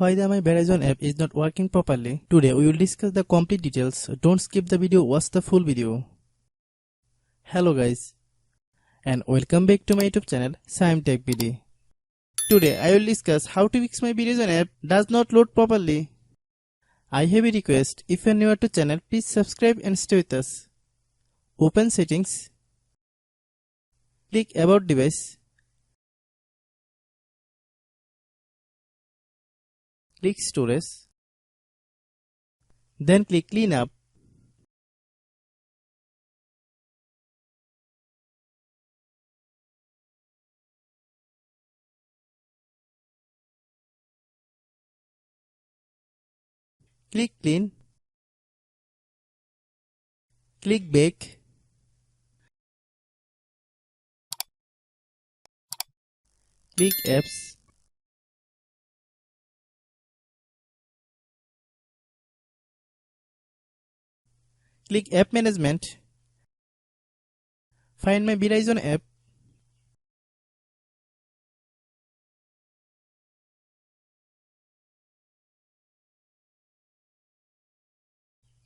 Why my Verizon app is not working properly? Today we will discuss the complete details. Don't skip the video, watch the full video. Hello guys, and welcome back to my YouTube channel Shaem Tech BD. Today I will discuss how to fix my Verizon app does not load properly. I have a request. If you are new to channel, please subscribe and stay with us. Open settings. Click about device. Click storage. Then click clean up. Click clean. Click back. Click apps. Click app management. Find my Verizon app.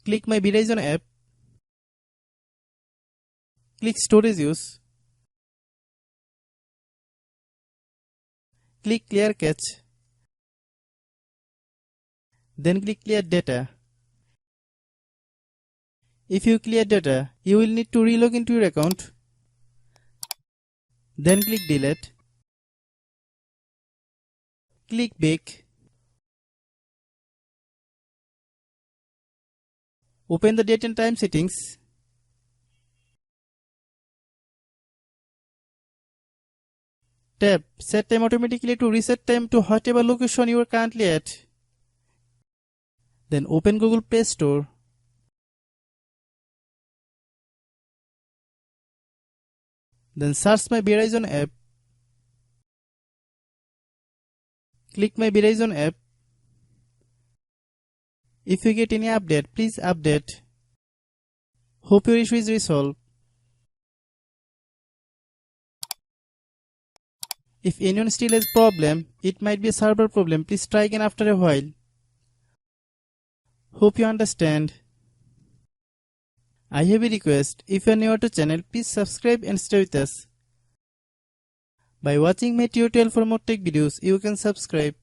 Click my Verizon app. Click storage use. Click clear cache. Then click clear data. If you clear data, you will need to relog into your account. Then click delete. Click back. Open the date and time settings. Tap set time automatically to reset time to whatever location you are currently at. Then open Google Play Store. Then search my Verizon app. Click my Verizon app. If you get any update, please update. Hope your issue is resolved. If anyone still has problem, it might be a server problem. Please try again after a while. Hope you understand. I have a request. If you are new to channel, please subscribe and stay with us. By watching my tutorial for more tech videos, you can subscribe.